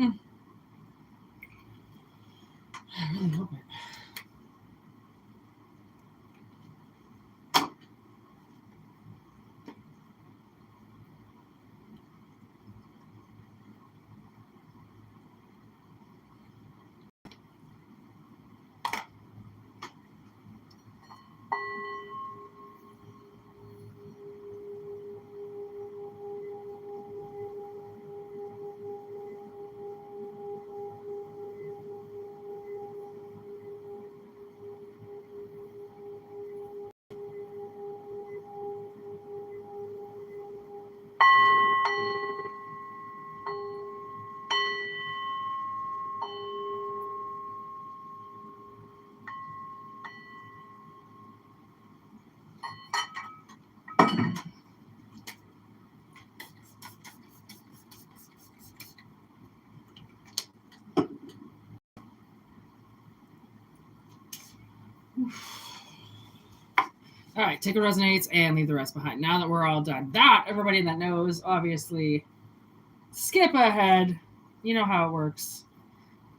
I really hope it. All right, take what resonates and leave the rest behind. Now that we're all done that, everybody that knows, obviously, skip ahead. You know how it works.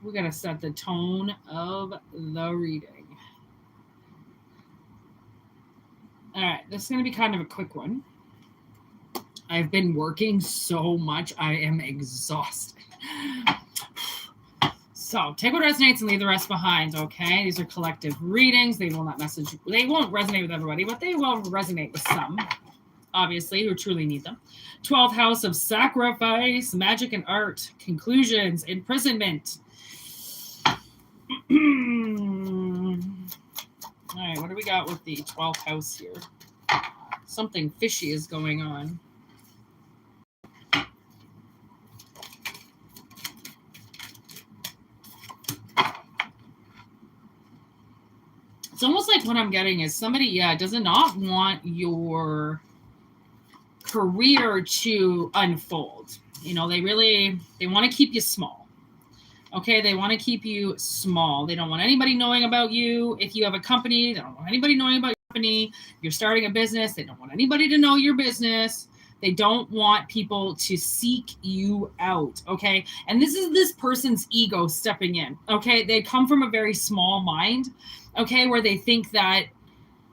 We got to set the tone of the reading. All right, this is going to be kind of a quick one. I've been working so much, I am exhausted. So take what resonates and leave the rest behind, okay? These are collective readings. They will not they won't resonate with everybody, but they will resonate with some, obviously, who truly need them. 12th house of sacrifice, magic and art, conclusions, imprisonment. All right, what do we got with the 12th house here? Something fishy is going on. It's almost like what I'm getting is somebody, does not want your career to unfold. You know, they want to keep you small. Okay, they want to keep you small. They don't want anybody knowing about you. If you have a company, they don't want anybody knowing about your company. You're starting a business, they don't want anybody to know your business. They don't want people to seek you out, okay? And this is this person's ego stepping in, okay? They come from a very small mind, okay, where they think that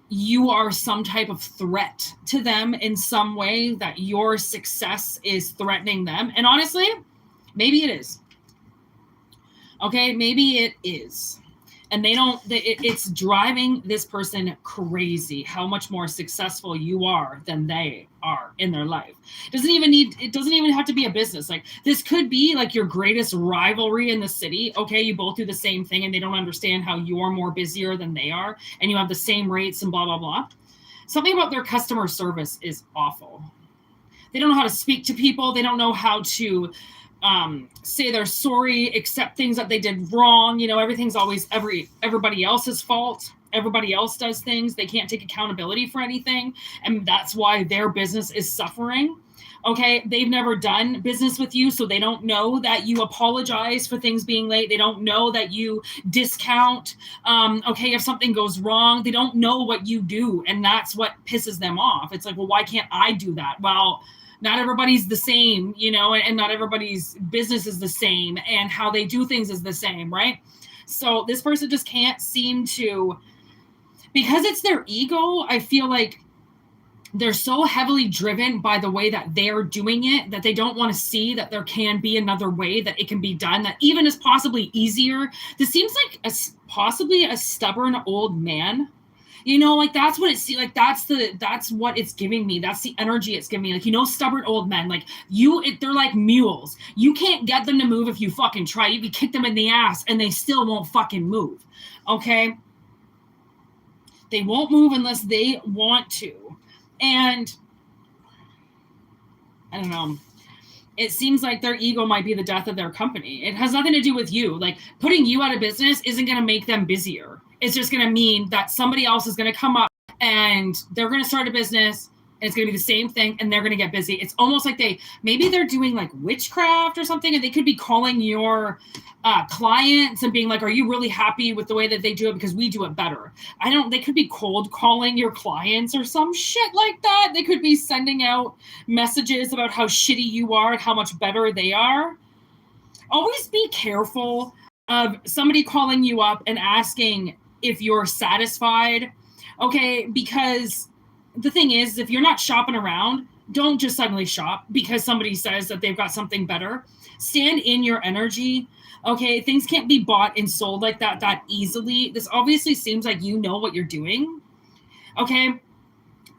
you are some type of threat to them in some way, that your success is threatening them. And honestly, maybe it is. Okay, maybe it is. And it's driving this person crazy how much more successful you are than they are in their life. It doesn't even have to be a business. Like, this could be like your greatest rivalry in the city. Okay, you both do the same thing and they don't understand how you're more busier than they are and you have the same rates and blah, blah, blah. Something about their customer service is awful. They don't know how to speak to people. They don't know how to say they're sorry, accept things that they did wrong. You know, everything's always everybody else's fault. Everybody else does things. They can't take accountability for anything. And that's why their business is suffering. Okay, they've never done business with you, so they don't know that you apologize for things being late. They don't know that you discount, okay, if something goes wrong. They don't know what you do, and that's what pisses them off. It's like, well, why can't I do that? Well, not everybody's the same, you know, and not everybody's business is the same, and how they do things is the same, right? So this person just can't seem to, because it's their ego, I feel like they're so heavily driven by the way that they're doing it that they don't want to see that there can be another way that it can be done that even is possibly easier. This seems like possibly a stubborn old man. You know, like that's what it's like. That's what it's giving me. That's the energy it's giving me. Like, you know, stubborn old men, like they're like mules. You can't get them to move if you fucking try. You can kick them in the ass and they still won't fucking move. Okay. They won't move unless they want to. And I don't know. It seems like their ego might be the death of their company. It has nothing to do with you. Like, putting you out of business isn't going to make them busier. It's just going to mean that somebody else is going to come up and they're going to start a business and it's going to be the same thing and they're going to get busy. It's almost like maybe they're doing like witchcraft or something, and they could be calling your clients and being like, are you really happy with the way that they do it? Because we do it better. They could be cold calling your clients or some shit like that. They could be sending out messages about how shitty you are and how much better they are. always be careful of somebody calling you up and asking if you're satisfied. Okay, because the thing is, if you're not shopping around, don't just suddenly shop because somebody says that they've got something better. Stand in your energy. Okay, things can't be bought and sold like that easily. This obviously seems like you know what you're doing. Okay,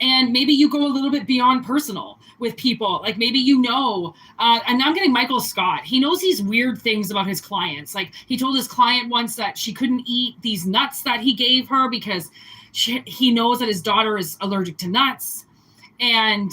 and maybe you go a little bit beyond personal with people. Like maybe and now I'm getting Michael Scott. He knows these weird things about his clients. Like he told his client once that she couldn't eat these nuts that he gave her because he knows that his daughter is allergic to nuts. And,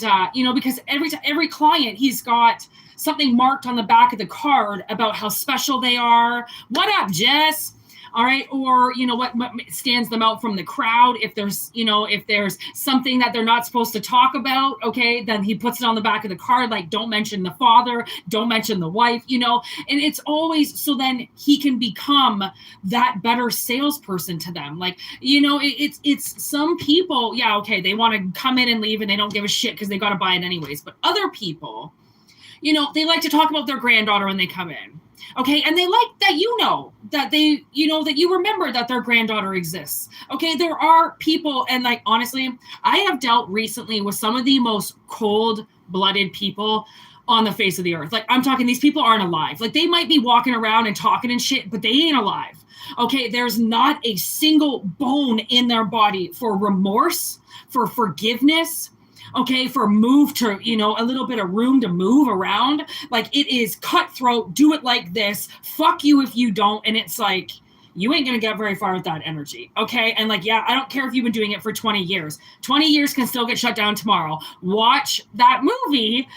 because every client, he's got something marked on the back of the card about how special they are. What up, Jess? All right. Or, what stands them out from the crowd. If there's something that they're not supposed to talk about, okay, then he puts it on the back of the card, like don't mention the father, don't mention the wife, and it's always so then he can become that better salesperson to them. Like, it's some people, yeah, okay, they want to come in and leave and they don't give a shit because they got to buy it anyways. But other people, they like to talk about their granddaughter when they come in. Okay, and they like that that that you remember that their granddaughter exists. Okay, there are people, and like honestly, I have dealt recently with some of the most cold-blooded people on the face of the earth. Like I'm talking, these people aren't alive. Like they might be walking around and talking and shit, but they ain't alive. Okay, there's not a single bone in their body for remorse, for forgiveness. Okay, for move to, a little bit of room to move around. Like it is cutthroat, do it like this, fuck you if you don't. And it's like, you ain't going to get very far with that energy. Okay. And like, yeah, I don't care if you've been doing it for 20 years. 20 years can still get shut down tomorrow. Watch that movie.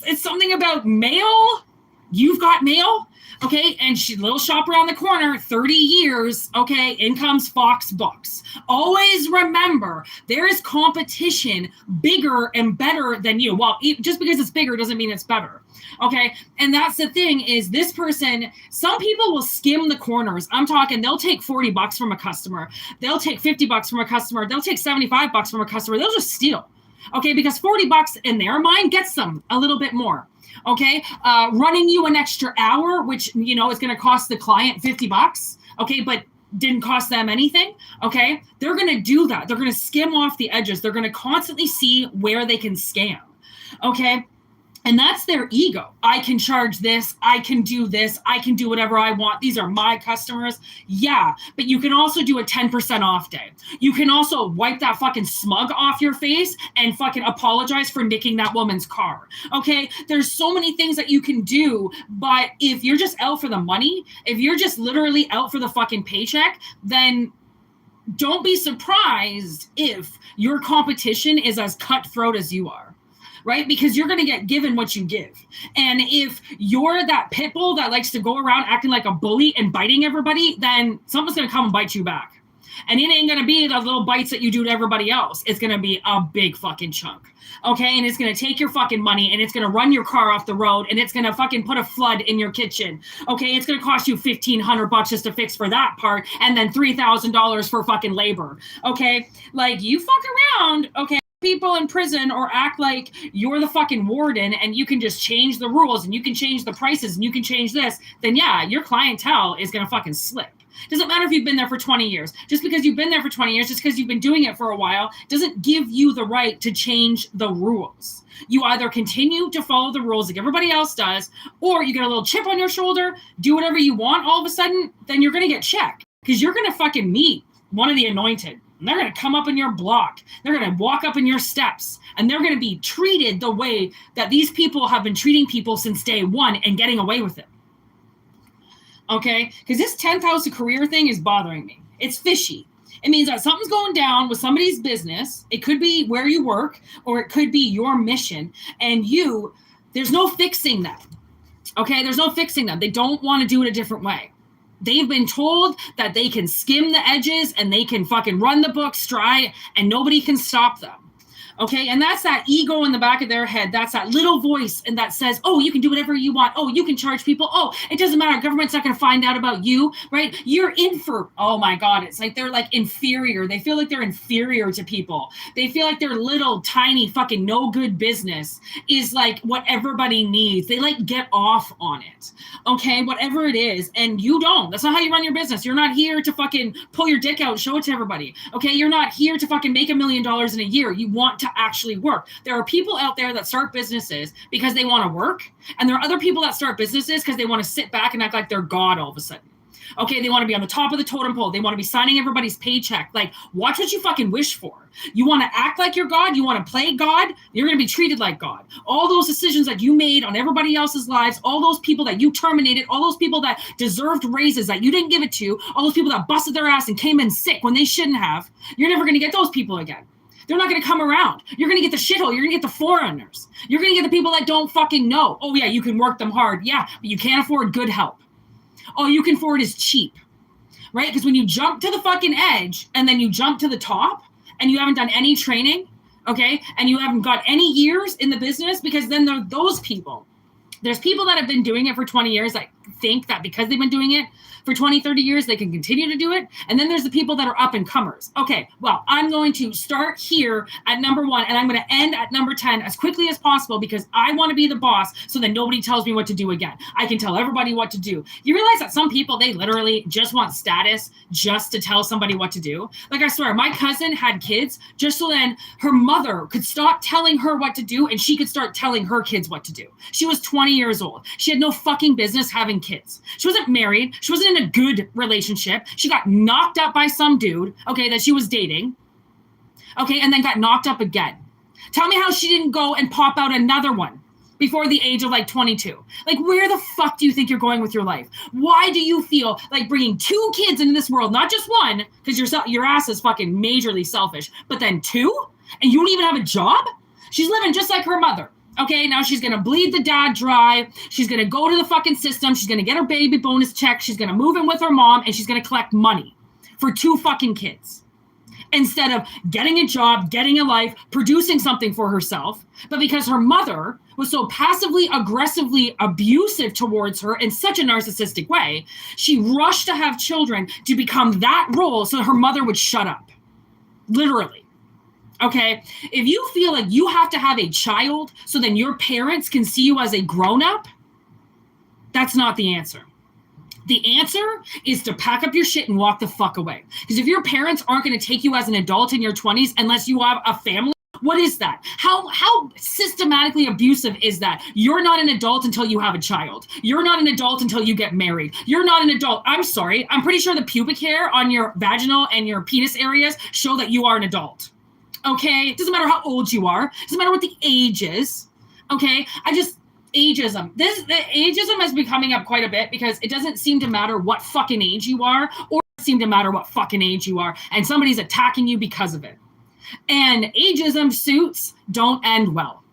It's something about mail. You've got mail. Okay, and little shop around the corner, 30 years, okay, in comes Fox Books. Always remember, there is competition bigger and better than you. Well, just because it's bigger doesn't mean it's better, okay? And that's the thing is this person, some people will skim the corners. I'm talking, they'll take $40 from a customer. They'll take $50 from a customer. They'll take $75 from a customer. They'll just steal, okay? Because $40 in their mind gets them a little bit more. Okay, running you an extra hour, which, is going to cost the client $50. Okay, but didn't cost them anything. Okay, they're going to do that. They're going to skim off the edges. They're going to constantly see where they can scam. Okay, and that's their ego. I can charge this. I can do this. I can do whatever I want. These are my customers. Yeah, but you can also do a 10% off day. You can also wipe that fucking smug off your face and fucking apologize for nicking that woman's car. Okay, there's so many things that you can do, but if you're just out for the money, if you're just literally out for the fucking paycheck, then don't be surprised if your competition is as cutthroat as you are. Right? Because you're going to get given what you give. And if you're that pit bull that likes to go around acting like a bully and biting everybody, then someone's going to come and bite you back. And it ain't going to be the little bites that you do to everybody else. It's going to be a big fucking chunk. Okay? And it's going to take your fucking money and it's going to run your car off the road and it's going to fucking put a flood in your kitchen. Okay? It's going to cost you $1,500 just to fix for that part and then $3,000 for fucking labor. Okay? Like you fuck around. Okay? People in prison or act like you're the fucking warden and you can just change the rules and you can change the prices and you can change this, then yeah, your clientele is going to fucking slip. Doesn't matter if you've been there for 20 years. Just because you've been there for 20 years, just because you've been doing it for a while, doesn't give you the right to change the rules. You either continue to follow the rules like everybody else does, or you get a little chip on your shoulder, do whatever you want all of a sudden, then you're going to get checked because you're going to fucking meet one of the anointed. And they're going to come up in your block. They're going to walk up in your steps. And they're going to be treated the way that these people have been treating people since day one and getting away with it. Okay? Because this 10th house of career thing is bothering me. It's fishy. It means that something's going down with somebody's business. It could be where you work, or it could be your mission. And there's no fixing them. Okay? There's no fixing them. They don't want to do it a different way. They've been told that they can skim the edges and they can fucking run the books dry and nobody can stop them. Okay, and that's that ego in the back of their head. That's that little voice and that says, oh, you can do whatever you want. Oh, you can charge people. Oh, it doesn't matter. Government's not going to find out about you, right? You're in for, oh my God, it's like they're like inferior. They feel like they're inferior to people. They feel like their little tiny fucking no good business is like what everybody needs. They like get off on it, okay? Whatever it is, and you don't. That's not how you run your business. You're not here to fucking pull your dick out, show it to everybody, okay? You're not here to fucking make $1 million in a year. You want to actually work. There are people out there that start businesses because they want to work, and there are other people that start businesses because they want to sit back and act like they're God all of a sudden. Okay, they want to be on the top of the totem pole. They want to be signing everybody's paycheck. Like, watch what you fucking wish for. You want to act like you're God? You want to play God? You're going to be treated like God. All those decisions that you made on everybody else's lives, all those people that you terminated, all those people that deserved raises that you didn't give it to, all those people that busted their ass and came in sick when they shouldn't have, you're never going to get those people again. They're not going to come around. You're going to get the shithole. You're going to get the foreigners. You're going to get the people that don't fucking know. Oh, yeah, you can work them hard. Yeah, but you can't afford good help. All you can afford is cheap, right? Because when you jump to the fucking edge and then you jump to the top and you haven't done any training, okay, and you haven't got any years in the business, because then there are those people. There's people that have been doing it for 20 years that think that because they've been doing it for 20, 30 years, they can continue to do it. And then there's the people that are up and comers. Okay, well, I'm going to start here at number 1 and I'm going to end at number 10 as quickly as possible because I want to be the boss so that nobody tells me what to do again. I can tell everybody what to do. You realize that some people, they literally just want status just to tell somebody what to do? Like, I swear, my cousin had kids just so then her mother could stop telling her what to do and she could start telling her kids what to do. She was 20 years old. She had no fucking business having kids. She wasn't married. She wasn't in a good relationship. She got knocked up by some dude, okay, that she was dating, okay, and then got knocked up again. Tell me how she didn't go and pop out another one before the age of like 22. Like, where the fuck do you think you're going with your life? Why do you feel like bringing 2 kids into this world, not just one, because your ass is fucking majorly selfish, but then 2, and you don't even have a job? She's living just like her mother. Okay, now she's going to bleed the dad dry. She's going to go to the fucking system. She's going to get her baby bonus check. She's going to move in with her mom, and she's going to collect money for 2 fucking kids instead of getting a job, getting a life, producing something for herself. But because her mother was so passively, aggressively abusive towards her in such a narcissistic way, she rushed to have children to become that role so her mother would shut up. Literally. Okay, if you feel like you have to have a child so then your parents can see you as a grown-up, that's not the answer. The answer is to pack up your shit and walk the fuck away. Because if your parents aren't going to take you as an adult in your 20s unless you have a family, what is that? How systematically abusive is that? You're not an adult until you have a child. You're not an adult until you get married. You're not an adult. I'm sorry. I'm pretty sure the pubic hair on your vaginal and your penis areas show that you are an adult. Okay, it doesn't matter how old you are. It doesn't matter what the age is. Okay, ageism. The ageism has been coming up quite a bit because it doesn't seem to matter what fucking age you are, or it seem to matter what fucking age you are, and somebody's attacking you because of it. And ageism suits don't end well.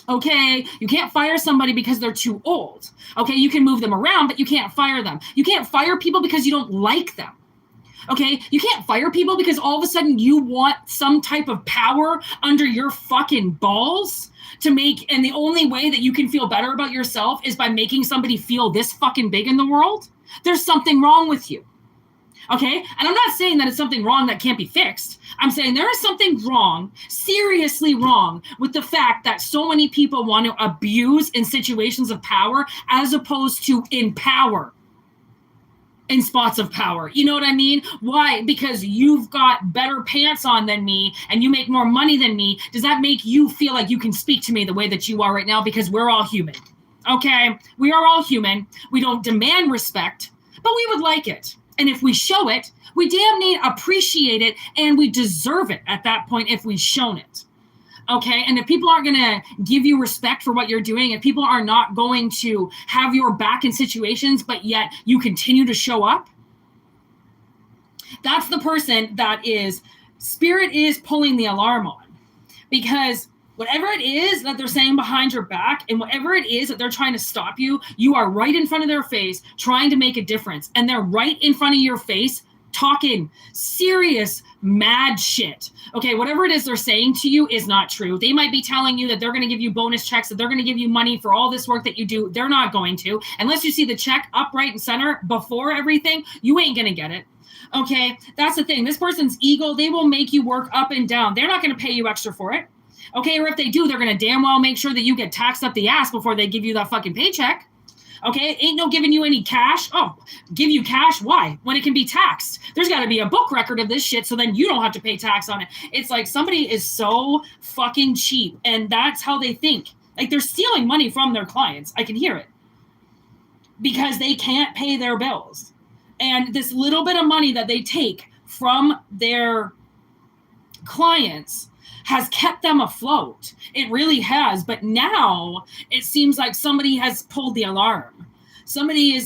Okay, you can't fire somebody because they're too old. Okay, you can move them around, but you can't fire them. You can't fire people because you don't like them. Okay, you can't fire people because all of a sudden you want some type of power under your fucking balls to make, and the only way that you can feel better about yourself is by making somebody feel this fucking big in the world. There's something wrong with you. Okay, and I'm not saying that it's something wrong that can't be fixed. I'm saying there is something wrong, seriously wrong, with the fact that so many people want to abuse in situations of power as opposed to in power. In spots of power. You know what I mean? Why? Because you've got better pants on than me and you make more money than me. Does that make you feel like you can speak to me the way that you are right now? Because we're all human. Okay? We are all human. We don't demand respect, but we would like it. And if we show it, we damn near appreciate it and we deserve it at that point if we've shown it. Okay, and if people aren't going to give you respect for what you're doing, if people are not going to have your back in situations, but yet you continue to show up, that's the person that is, spirit is pulling the alarm on. Because whatever it is that they're saying behind your back and whatever it is that they're trying to stop you, you are right in front of their face trying to make a difference. And they're right in front of your face talking serious mad shit. Okay, whatever it is they're saying to you is not true. They might be telling you that they're going to give you bonus checks, that they're going to give you money for all this work that you do. They're not going to. Unless you see the check up right and center before everything, you ain't going to get it. Okay, that's the thing. This person's ego, they will make you work up and down. They're not going to pay you extra for it. Okay, or if they do, they're going to damn well make sure that you get taxed up the ass before they give you that fucking paycheck. Okay, ain't no giving you any cash. Oh, give you cash? Why? When it can be taxed. There's got to be a book record of this shit so then you don't have to pay tax on it. It's like somebody is so fucking cheap, and that's how they think. Like they're stealing money from their clients. I can hear it. Because they can't pay their bills. And this little bit of money that they take from their clients has kept them afloat. It really has. But now it seems like somebody has pulled the alarm. Somebody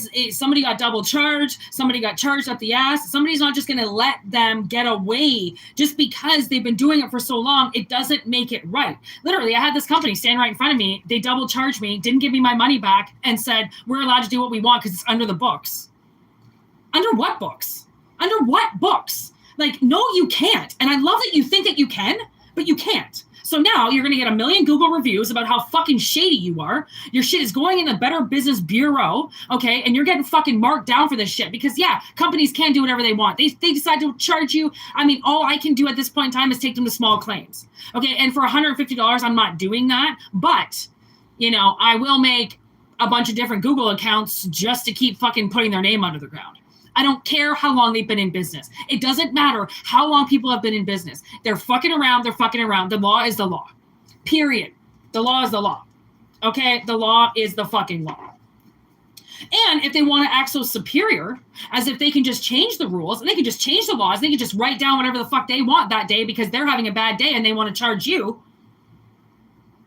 got double charged. Somebody got charged up the ass. Somebody's not just going to let them get away just because they've been doing it for so long. It doesn't make it right. Literally, I had this company stand right in front of me. They double charged me, didn't give me my money back, and said, we're allowed to do what we want because it's under the books. Under what books? Under what books? Like, no, you can't. And I love that you think that you can, but you can't. So now you're going to get a million Google reviews about how fucking shady you are. Your shit is going in the Better Business Bureau, okay? And you're getting fucking marked down for this shit because, yeah, companies can do whatever they want. They decide to charge you. I mean, all I can do at this point in time is take them to small claims, okay? And for $150, I'm not doing that. But, you know, I will make a bunch of different Google accounts just to keep fucking putting their name under the ground. I don't care how long they've been in business. It doesn't matter how long people have been in business. They're fucking around. They're fucking around. The law is the law. Period. The law is the law. Okay? The law is the fucking law. And if they want to act so superior, as if they can just change the rules, and they can just change the laws, they can just write down whatever the fuck they want that day because they're having a bad day and they want to charge you,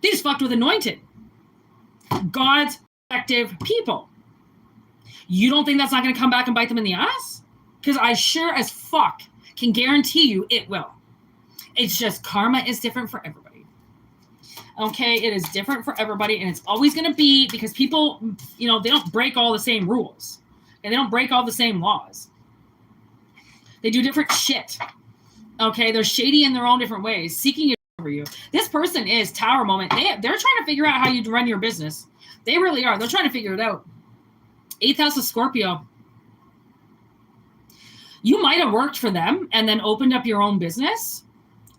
they just fucked with anointed. God's effective people. You don't think that's not going to come back and bite them in the ass? Because I sure as fuck can guarantee you it will. It's just karma is different for everybody. Okay, it is different for everybody, and it's always going to be because people, you know, they don't break all the same rules. And they don't break all the same laws. They do different shit. Okay, they're shady in their own different ways, seeking it over you. This person is Tower Moment. They're trying to figure out how you run your business. They really are. They're trying to figure it out. 8th house of Scorpio. You might have worked for them and then opened up your own business.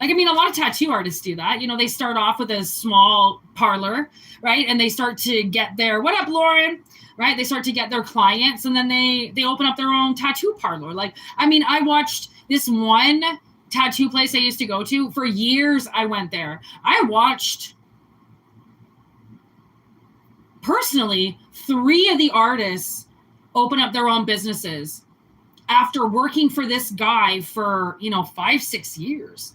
Like, I mean, a lot of tattoo artists do that. You know, they start off with a small parlor, right? And they start to get their, what up, Lauren? Right? They start to get their clients and then they open up their own tattoo parlor. Like, I mean, I watched this one tattoo place I used to go to. For years, I went there. I watched, personally, 3 of the artists open up their own businesses after working for this guy for, 5-6 years.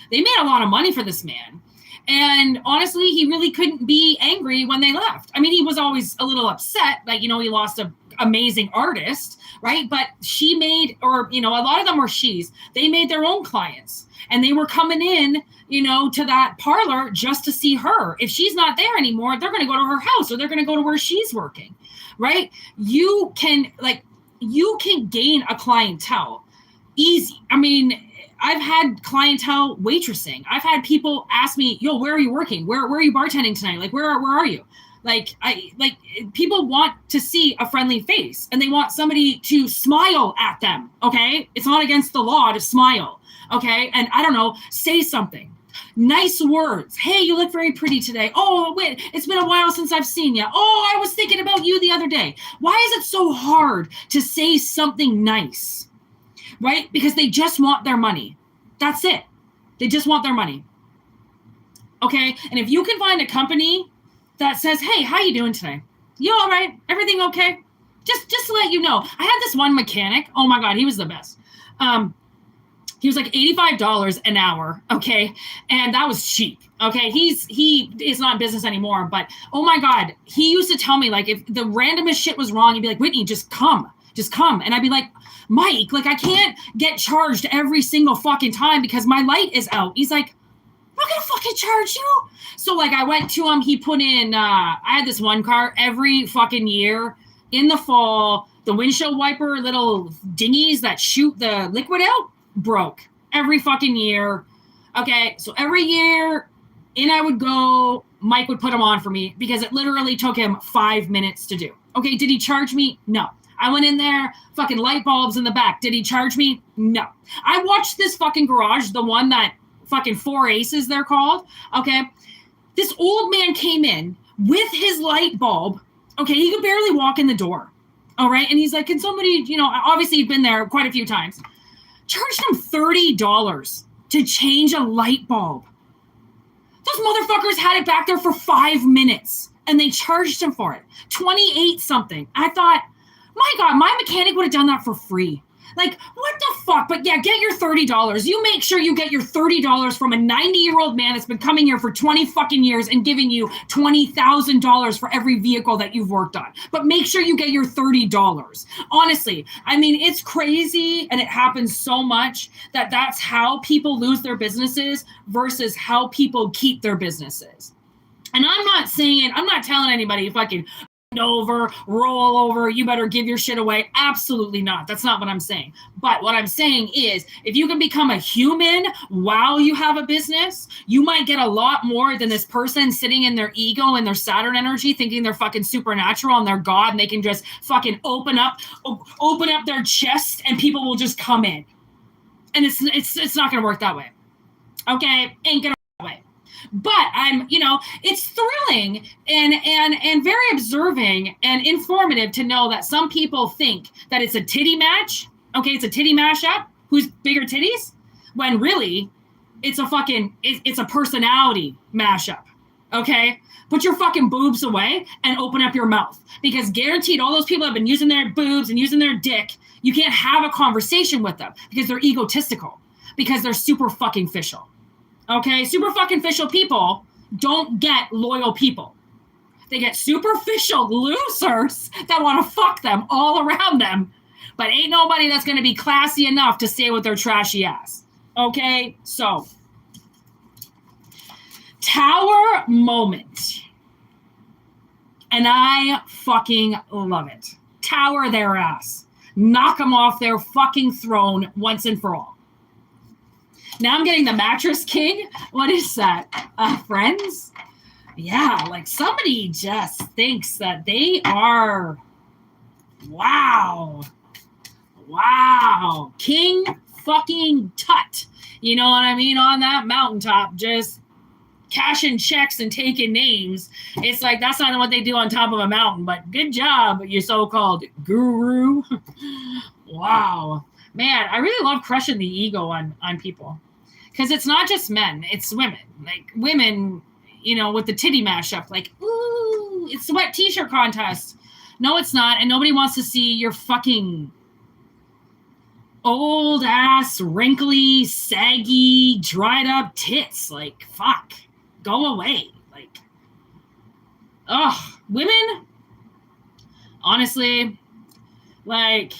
They made a lot of money for this man. And honestly, he really couldn't be angry when they left. I mean, he was always a little upset, like, he lost an amazing artist, right? But she made, or, a lot of them were she's, they made their own clients. And they were coming in, to that parlor just to see her. If she's not there anymore, they're going to go to her house or they're going to go to where she's working, right? You can gain a clientele easy. I mean, I've had clientele waitressing. I've had people ask me, yo, where are you working? Where are you bartending tonight? Like, where are you? People want to see a friendly face and they want somebody to smile at them. Okay. It's not against the law to smile. Okay. And I don't know, say something. Nice words. Hey, you look very pretty today. Oh, wait, it's been a while since I've seen you. Oh, I was thinking about you the other day. Why is it so hard to say something nice? Right? Because they just want their money. That's it. They just want their money. Okay? And if you can find a company that says, hey, how you doing today? You all right? Everything okay? Just to let you know. I had this one mechanic. Oh my God, he was the best. He was like $85 an hour, okay? And that was cheap, okay? He is not in business anymore, but oh my God, he used to tell me, like, if the randomest shit was wrong, he'd be like, Whitney, just come. And I'd be like, Mike, like, I can't get charged every single fucking time because my light is out. He's like, I'm not gonna fucking charge you. So like I went to him, he put in, I had this one car every fucking year in the fall, The windshield wiper little dinghies that shoot the liquid out broke every fucking year. Okay, so every year in I would go, Mike would put them on for me because it literally took him 5 minutes to do. Okay, did he charge me? No. I went in there, fucking light bulbs in the back. Did he charge me? No. I watched this fucking garage, the one that fucking Four Aces they're called. Okay, this old man came in with his light bulb. Okay, he could barely walk in the door. All right, and he's like, can somebody, obviously he'd been there quite a few times. Charged him $30 to change a light bulb. Those motherfuckers had it back there for 5 minutes and they charged him for it. 28 something. I thought, my God, my mechanic would have done that for free. Like, what the fuck? But yeah, get your $30. You make sure you get your $30 from a 90-year-old man that's been coming here for 20 fucking years and giving you $20,000 for every vehicle that you've worked on. But make sure you get your $30. Honestly, I mean, it's crazy and it happens so much that that's how people lose their businesses versus how people keep their businesses. And I'm not telling anybody fucking over, roll over, you better give your shit away. Absolutely not. That's not what I'm saying. But what I'm saying is, if you can become a human while you have a business, you might get a lot more than this person sitting in their ego and their Saturn energy thinking they're fucking supernatural and they're God and they can just fucking open up their chest and people will just come in. And it's not going to work that way. Okay? Ain't going to work that way. But it's thrilling and very observing and informative to know that some people think that it's a titty match. Okay, it's a titty mashup. Who's bigger titties? When really, it's a personality mashup. Okay, put your fucking boobs away and open up your mouth, because guaranteed, all those people have been using their boobs and using their dick. You can't have a conversation with them because they're egotistical, because they're super fucking official. Okay, superficial people don't get loyal people. They get superficial losers that want to fuck them all around them, but ain't nobody that's going to be classy enough to stay with their trashy ass. Okay, so tower moment. And I fucking love it. Tower their ass. Knock them off their fucking throne once and for all. Now I'm getting the mattress king. What is that? Friends? Yeah, like somebody just thinks that they are, wow. King fucking Tut. You know what I mean? On that mountaintop, just cashing checks and taking names. It's like, that's not what they do on top of a mountain, but good job, you so-called guru. Wow. Man, I really love crushing the ego on people. Because it's not just men, it's women. Like women, with the titty mashup, like, ooh, it's the wet t-shirt contest. No, it's not. And nobody wants to see your fucking old ass, wrinkly, saggy, dried up tits. Like, fuck. Go away. Like, ugh. Women, honestly, like,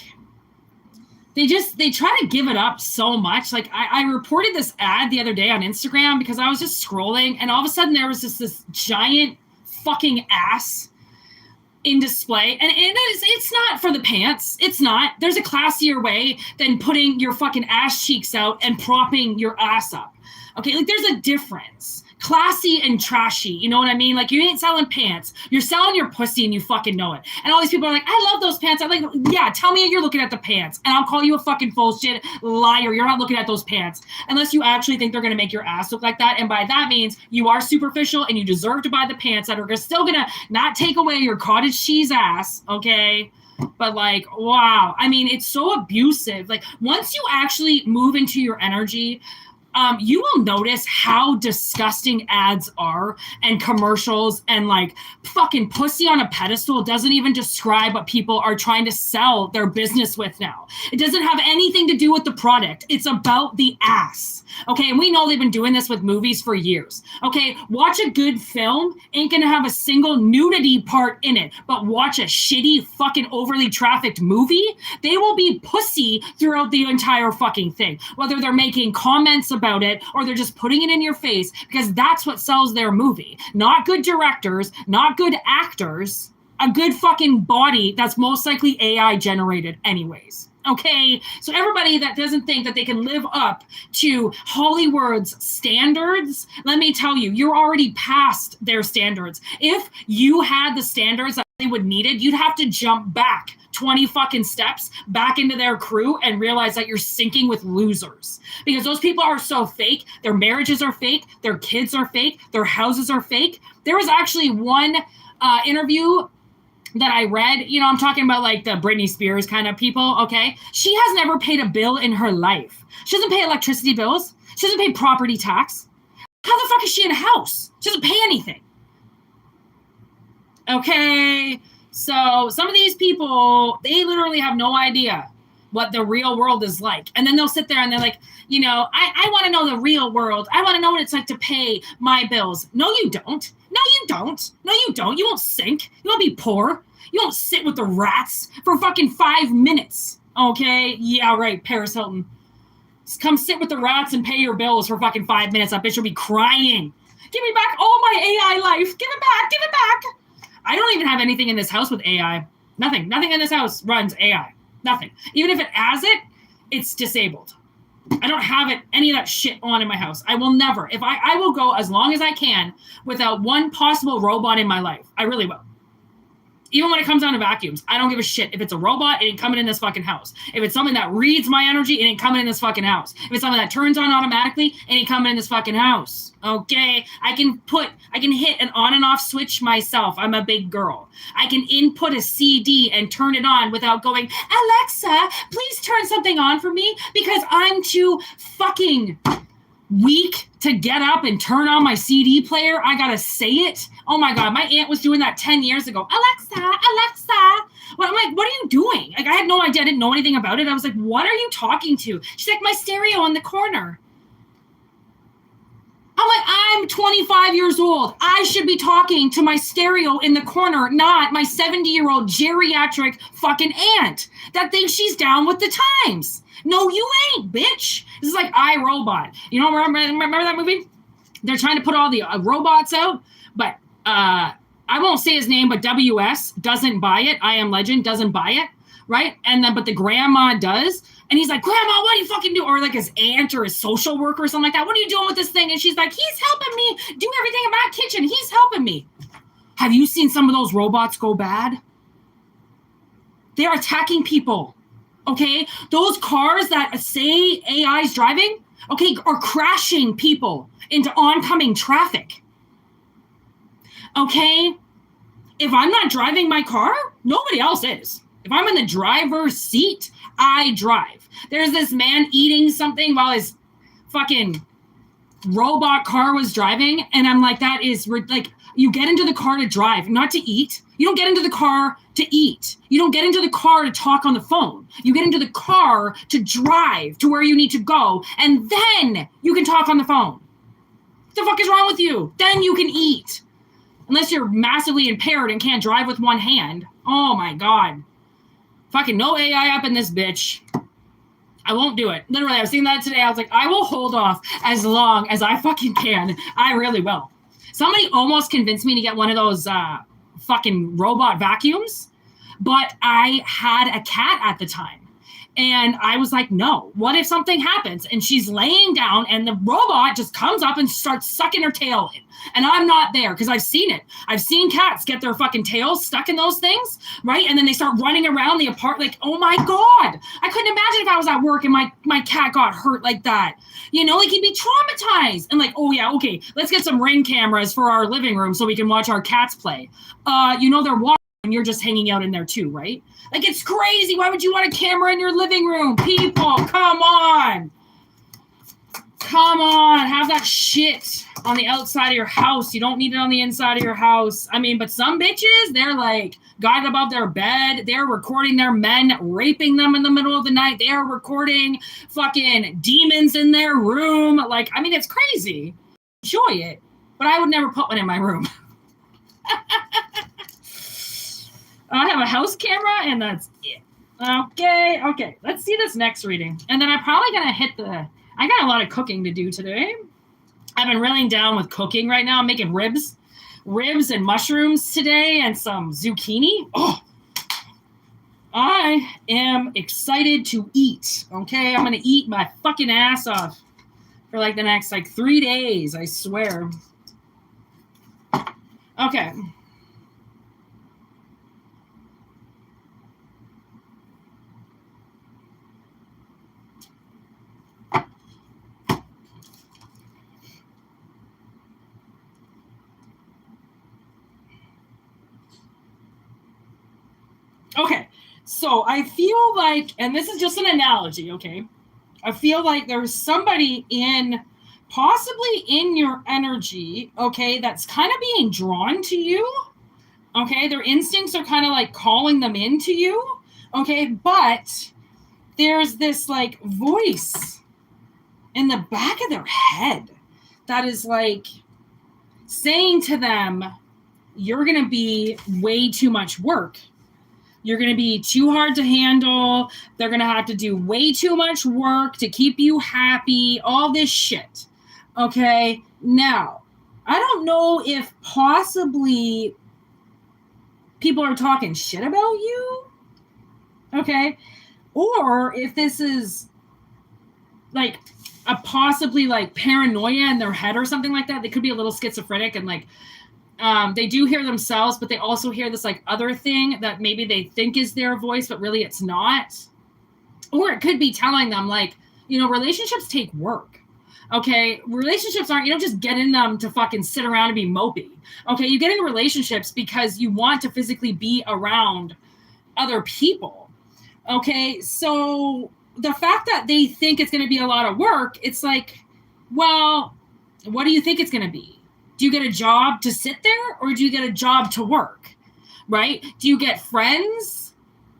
they try to give it up so much. Like I reported this ad the other day on Instagram because I was just scrolling and all of a sudden there was this giant fucking ass in display. And it's not for the pants. It's not. There's a classier way than putting your fucking ass cheeks out and propping your ass up. Okay, like there's a difference. Classy and trashy, you know what I mean? Like, you ain't selling pants. You're selling your pussy and you fucking know it. And all these people are like, I love those pants. I'm like, yeah, tell me you're looking at the pants. And I'll call you a fucking bullshit liar. You're not looking at those pants. Unless you actually think they're going to make your ass look like that. And by that means, you are superficial and you deserve to buy the pants that are still going to not take away your cottage cheese ass, okay? But like, wow. I mean, it's so abusive. Like, once you actually move into your energy, you will notice how disgusting ads are and commercials, and like fucking pussy on a pedestal doesn't even describe what people are trying to sell their business with now. It doesn't have anything to do with the product. It's about the ass. Okay, and we know they've been doing this with movies for years. Okay, watch a good film, ain't gonna have a single nudity part in it, but watch a shitty fucking overly trafficked movie, they will be pussy throughout the entire fucking thing. Whether they're making comments about it or they're just putting it in your face, because that's what sells their movie. Not good directors, not good actors. a good fucking body that's most likely AI generated anyways. Okay, so everybody that doesn't think that they can live up to Hollywood's standards, let me tell you, you're already past their standards. If you had the standards that Hollywood needed, you'd have to jump back 20 fucking steps back into their crew and realize that you're sinking with losers. Because those people are so fake. Their marriages are fake. Their kids are fake. Their houses are fake. There was actually one interview that I read, you know, I'm talking about like the Britney Spears kind of people, okay? She has never paid a bill in her life. She doesn't pay electricity bills. She doesn't pay property tax. How the fuck is she in a house? She doesn't pay anything. Okay, so some of these people, they literally have no idea what the real world is like. And then they'll sit there and they're like, you know, I want to know the real world. I want to know what it's like to pay my bills. No, you don't. No, you don't. No, you don't. You won't sink. You won't be poor. You won't sit with the rats for fucking 5 minutes. Okay? Yeah, right, Paris Hilton. Just come sit with the rats and pay your bills for fucking 5 minutes. That bitch will be crying. Give me back all my AI life. Give it back. Give it back. I don't even have anything in this house with AI. Nothing. Nothing in this house runs AI. Nothing. Even if it has it, it's disabled. I don't have any of that shit on in my house. I will never. If I will go as long as I can without one possible robot in my life. I really will. Even when it comes down to vacuums, I don't give a shit. If it's a robot, it ain't coming in this fucking house. If it's something that reads my energy, it ain't coming in this fucking house. If it's something that turns on automatically, it ain't coming in this fucking house. Okay? I can hit an on and off switch myself. I'm a big girl. I can input a CD and turn it on without going, Alexa, please turn something on for me because I'm too fucking weak to get up and turn on my CD player. I gotta say it. Oh my God, my aunt was doing that 10 years ago. Alexa, Alexa. Well, I'm like, what are you doing? Like, I had no idea. I didn't know anything about it. I was like, what are you talking to? She's like, my stereo in the corner. I'm like, I'm 25 years old. I should be talking to my stereo in the corner, not my 70-year-old geriatric fucking aunt that thinks she's down with the times. No, you ain't, bitch. This is like iRobot. You know, remember that movie? They're trying to put all the robots out, but I won't say his name, but WS doesn't buy it. I Am Legend doesn't buy it, right? And then, but the grandma does. And he's like, Grandma, what are you fucking doing? Or like his aunt or his social worker or something like that. What are you doing with this thing? And she's like, he's helping me do everything in my kitchen. He's helping me. Have you seen some of those robots go bad? They're attacking people. Okay, those cars that say AI is driving, okay, are crashing people into oncoming traffic. Okay, if I'm not driving my car, nobody else is. If I'm in the driver's seat, I drive. There's this man eating something while his fucking robot car was driving, and I'm like, that is like, you get into the car to drive, not to eat. You don't get into the car to eat. You don't get into the car to talk on the phone. You get into the car to drive to where you need to go, and then you can talk on the phone. What the fuck is wrong with you? Then you can eat. Unless you're massively impaired and can't drive with one hand. Oh my God. Fucking no AI up in this bitch. I won't do it. Literally, I was thinking that today. I was like, I will hold off as long as I fucking can. I really will. Somebody almost convinced me to get one of those fucking robot vacuums, but I had a cat at the time. And I was like, no, what if something happens and she's laying down and the robot just comes up and starts sucking her tail in? And I'm not there because I've seen it. I've seen cats get their fucking tails stuck in those things, right? And then they start running around the apartment like, oh my God. I couldn't imagine if I was at work and my cat got hurt like that. You know, like he'd be traumatized. And like, oh yeah, okay, let's get some Ring cameras for our living room so we can watch our cats play. You know, they're watching and you're just hanging out in there too, right? Like, it's crazy. Why would you want a camera in your living room? People, come on. Come on. Have that shit on the outside of your house. You don't need it on the inside of your house. I mean, but some bitches, they're like, got it above their bed. They're recording their men raping them in the middle of the night. They are recording fucking demons in their room. Like, I mean, it's crazy. Enjoy it. But I would never put one in my room. I have a house camera, and that's it. Okay. Let's see this next reading. And then I'm probably going to hit I got a lot of cooking to do today. I've been reeling down with cooking right now. I'm making ribs. ribs and mushrooms today and some zucchini. Oh, I am excited to eat. Okay, I'm gonna eat my fucking ass off for like the next like 3 days, I swear. Okay. Okay, so I feel like, and this is just an analogy, okay? I feel like there's somebody possibly in your energy, okay, that's kind of being drawn to you, okay? Their instincts are kind of like calling them into you, okay? But there's this like voice in the back of their head that is like saying to them, you're going to be way too much work. You're going to be too hard to handle. They're going to have to do way too much work to keep you happy, all this shit. Okay? Now, I don't know if possibly people are talking shit about you. Okay? Or if this is like a possibly like paranoia in their head or something like that. They could be a little schizophrenic and like they do hear themselves, but they also hear this like other thing that maybe they think is their voice, but really it's not. Or it could be telling them like, you know, relationships take work. Okay. Relationships aren't, you don't just get in them to fucking sit around and be mopey. Okay. You get into relationships because you want to physically be around other people. Okay. So the fact that they think it's going to be a lot of work, it's like, well, what do you think it's going to be? Do you get a job to sit there or do you get a job to work, right? Do you get friends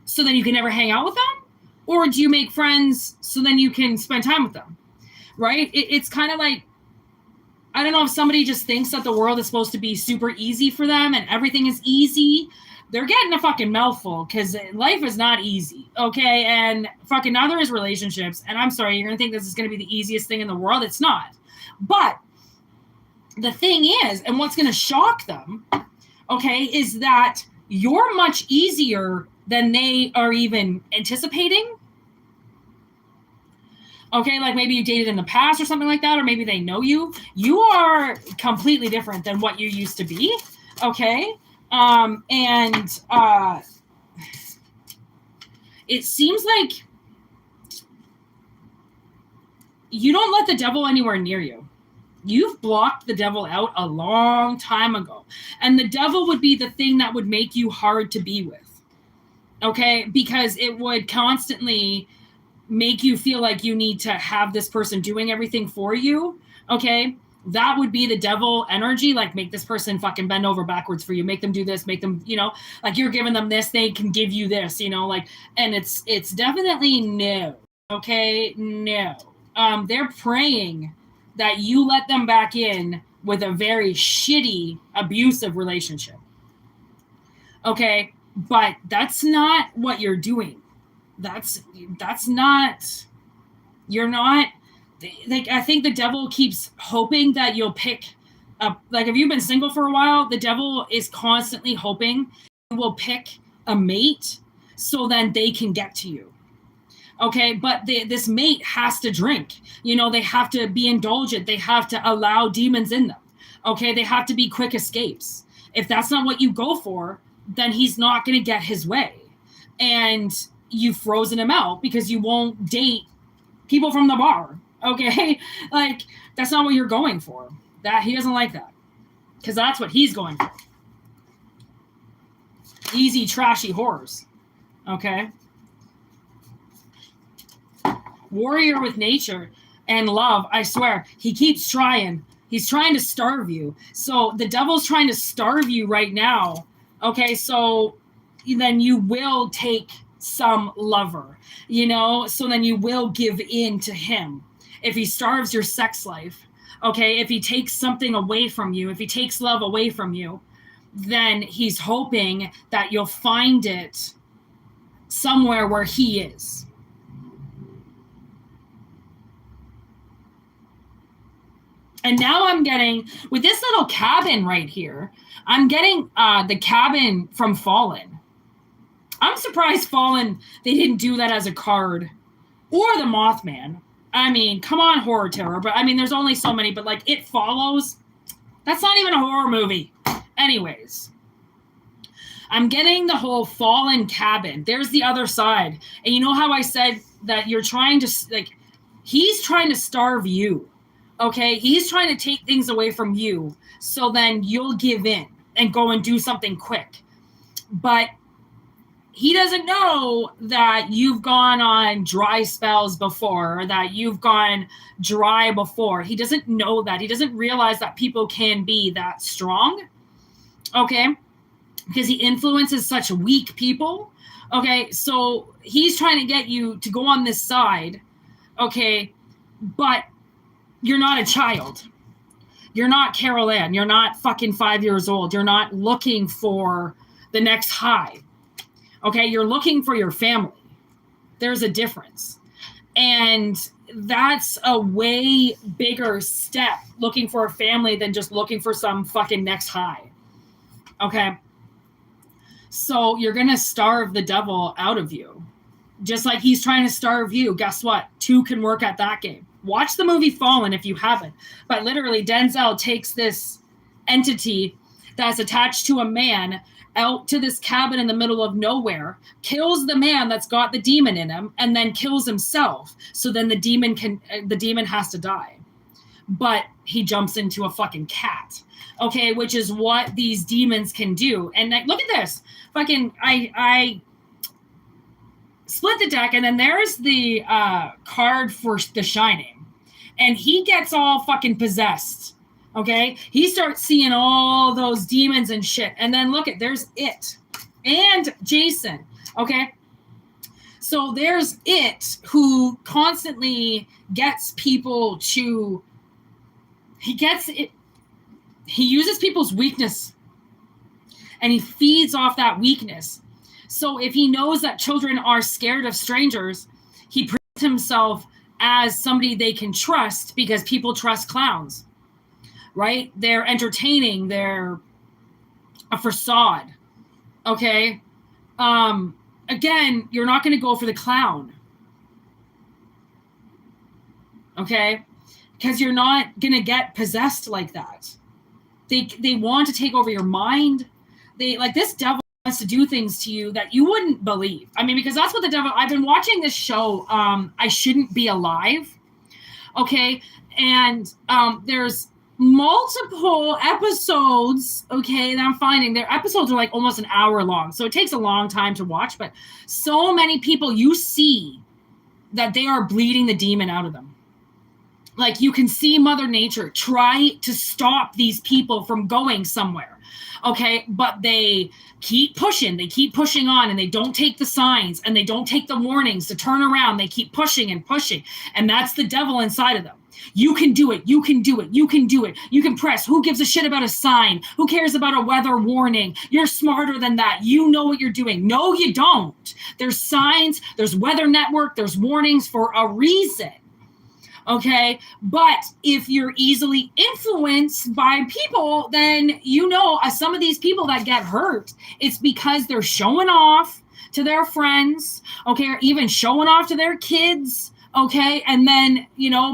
so then you can never hang out with them? Or do you make friends so then you can spend time with them, right? It's kind of like, I don't know if somebody just thinks that the world is supposed to be super easy for them and everything is easy. They're getting a fucking mouthful because life is not easy, okay? And fucking neither is relationships. And I'm sorry, you're going to think this is going to be the easiest thing in the world. It's not. But the thing is, and what's going to shock them, okay, is that you're much easier than they are even anticipating. Okay, like maybe you dated in the past or something like that, or maybe they know you. You are completely different than what you used to be, okay? It seems like you don't let the devil anywhere near you. You've blocked the devil out a long time ago. And the devil would be the thing that would make you hard to be with. Okay? Because it would constantly make you feel like you need to have this person doing everything for you. Okay? That would be the devil energy. Like, make this person fucking bend over backwards for you. Make them do this. Make them, you know, like you're giving them this, they can give you this, you know, like, and it's definitely no. Okay? No. They're praying that you let them back in with a very shitty, abusive relationship. Okay? But that's not what you're doing. That's not, you're not, like, I think the devil keeps hoping that you'll pick up, like, if you've been single for a while, the devil is constantly hoping you will pick a mate so then they can get to you. Okay, but this mate has to drink. You know, they have to be indulgent. They have to allow demons in them. Okay, they have to be quick escapes. If that's not what you go for, then he's not going to get his way. And you've frozen him out because you won't date people from the bar. Okay, like, that's not what you're going for. That he doesn't like that because that's what he's going for. Easy, trashy whores. Okay. Warrior with nature and love, I swear. He keeps trying. He's trying to starve you. So the devil's trying to starve you right now. Okay, so then you will take some lover, you know? So then you will give in to him. If he starves your sex life, okay, if he takes something away from you, if he takes love away from you, then he's hoping that you'll find it somewhere where he is. And now I'm getting, with this little cabin right here, I'm getting the cabin from Fallen. I'm surprised Fallen, they didn't do that as a card. Or the Mothman. I mean, come on, Horror Terror. But I mean, there's only so many. But like, It Follows, that's not even a horror movie. Anyways, I'm getting the whole Fallen cabin. There's the other side. And you know how I said that you're trying to, like, he's trying to starve you. Okay? He's trying to take things away from you. So then you'll give in and go and do something quick. But he doesn't know that you've gone on dry spells before, or that you've gone dry before. He doesn't know that. He doesn't realize that people can be that strong. Okay? Because he influences such weak people. Okay? So he's trying to get you to go on this side. Okay? But you're not a child. You're not Carol Ann. You're not fucking 5 years old. You're not looking for the next high. Okay, you're looking for your family. There's a difference. And that's a way bigger step, looking for a family, than just looking for some fucking next high. Okay? So you're going to starve the devil out of you. Just like he's trying to starve you. Guess what? 2 can work at that game. Watch the movie Fallen if you haven't. But literally, Denzel takes this entity that's attached to a man out to this cabin in the middle of nowhere, kills the man that's got the demon in him, and then kills himself. So then the demon has to die. But he jumps into a fucking cat. Okay, which is what these demons can do. And like, look at this. Fucking, I split the deck, and then there's the card for The Shining. And he gets all fucking possessed. Okay? He starts seeing all those demons and shit. And then look at, there's It. And Jason. Okay? So there's It, who constantly gets people to, he uses people's weakness. And he feeds off that weakness. So if he knows that children are scared of strangers, he presents himself as somebody they can trust, because people trust clowns. Right? They're entertaining. They're a facade. Okay? Again, you're not going to go for the clown. Okay? Because you're not going to get possessed like that. They want to take over your mind. This devil wants to do things to you that you wouldn't believe. I mean, because that's what the devil, I've been watching this show, I Shouldn't Be Alive. Okay? And there's multiple episodes, okay, that I'm finding. Their episodes are like almost an hour long, so it takes a long time to watch, but so many people, you see that they are bleeding the demon out of them. Like, you can see Mother Nature try to stop these people from going somewhere, okay, but they keep pushing on, and they don't take the signs, and they don't take the warnings to turn around. They keep pushing and pushing, and that's the devil inside of them. You can do it. You can do it. You can do it. You can press. Who gives a shit about a sign? Who cares about a weather warning? You're smarter than that. You know what you're doing. No, you don't. There's signs. There's Weather Network. There's warnings for a reason. Okay? But if you're easily influenced by people, then you know some of these people that get hurt, it's because they're showing off to their friends, okay, or even showing off to their kids. Okay, and then,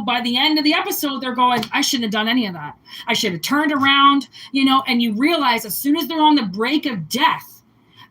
by the end of the episode, they're going, I shouldn't have done any of that. I should have turned around, and you realize as soon as they're on the brink of death,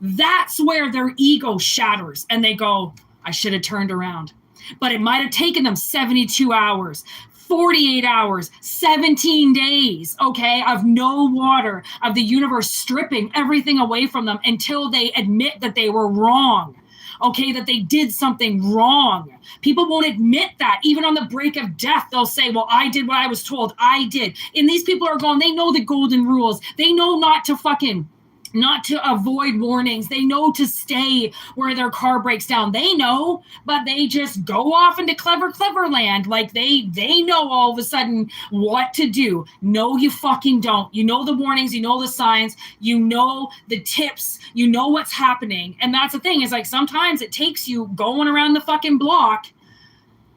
that's where their ego shatters, and they go, I should have turned around. But it might have taken them 72 hours, 48 hours, 17 days, okay, of no water, of the universe stripping everything away from them until they admit that they were wrong. Okay, that they did something wrong. People won't admit that. Even on the brink of death, they'll say, well, I did what I was told. I did. And these people are going, they know the golden rules. They know not to avoid warnings. They know to stay where their car breaks down. They know, but they just go off into clever land. Like they know all of a sudden what to do. No, you fucking don't. You know the warnings. You know the signs. You know the tips. You know what's happening. And that's the thing, is like sometimes it takes you going around the fucking block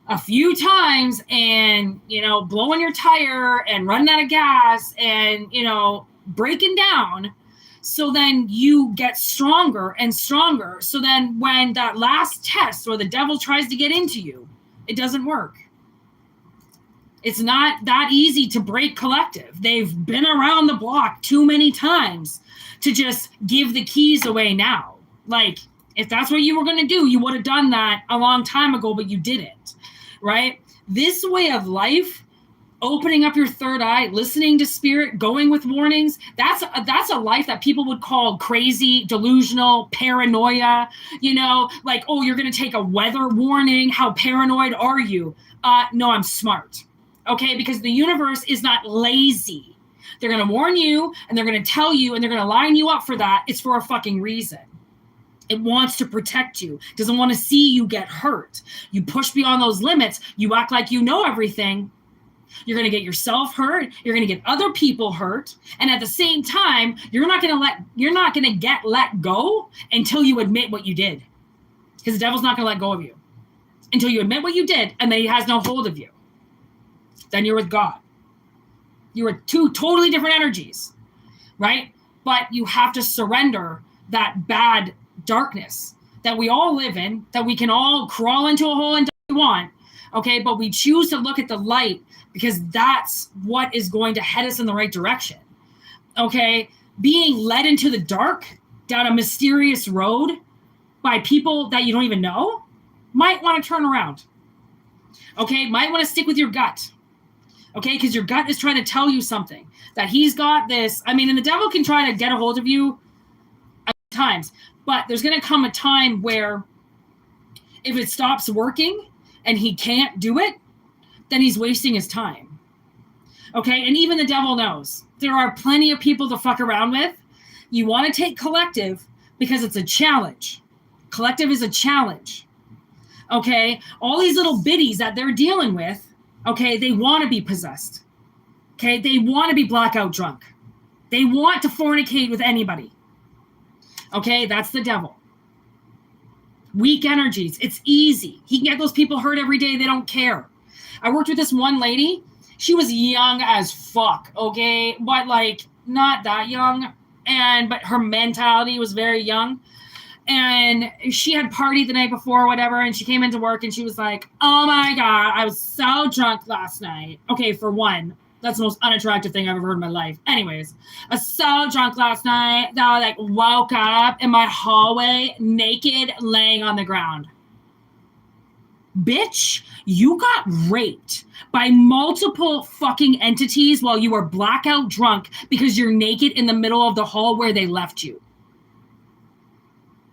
a few times and, blowing your tire and running out of gas and, breaking down. So then you get stronger and stronger. So then when that last test or the devil tries to get into you, it doesn't work. It's not that easy to break collective. They've been around the block too many times to just give the keys away now. Like, if that's what you were going to do, you would have done that a long time ago, but you didn't, right? This way of life, opening up your third eye, listening to spirit, going with warnings, that's a life that people would call crazy, delusional, paranoia, like, oh, you're going to take a weather warning. How paranoid are you? No, I'm smart. Okay, because the universe is not lazy. They're going to warn you and they're going to tell you and they're going to line you up for that. It's for a fucking reason. It wants to protect you. It doesn't want to see you get hurt. You push beyond those limits. You act like you know everything. You're going to get yourself hurt. You're going to get other people hurt. And at the same time, you're not going to get let go until you admit what you did. Because the devil's not going to let go of you until you admit what you did and then he has no hold of you. Then you're with God. You are two totally different energies, right? But you have to surrender that bad darkness that we all live in, that we can all crawl into a hole and do what we want, okay? But we choose to look at the light because that's what is going to head us in the right direction, okay? Being led into the dark down a mysterious road by people that you don't even know might want to turn around, okay? Might want to stick with your gut, okay? Because your gut is trying to tell you something, that he's got this. I mean, and the devil can try to get a hold of you at times, but there's going to come a time where if it stops working and he can't do it, then he's wasting his time, okay? And even the devil knows. There are plenty of people to fuck around with. You want to take collective because it's a challenge. Collective is a challenge, okay? All these little biddies that they're dealing with, okay, they want to be possessed, okay? They want to be blackout drunk. They want to fornicate with anybody, okay? That's the devil. Weak energies. It's easy. He can get those people hurt every day. They don't care. I worked with this one lady. She was young as fuck, okay? But, like, not that young. But her mentality was very young. And she had partied the night before or whatever, and she came into work and she was like, oh my God, I was so drunk last night. Okay, for one, that's the most unattractive thing I've ever heard in my life. Anyways, I was so drunk last night that I woke up in my hallway naked, laying on the ground. Bitch, you got raped by multiple fucking entities while you were blackout drunk because you're naked in the middle of the hall where they left you.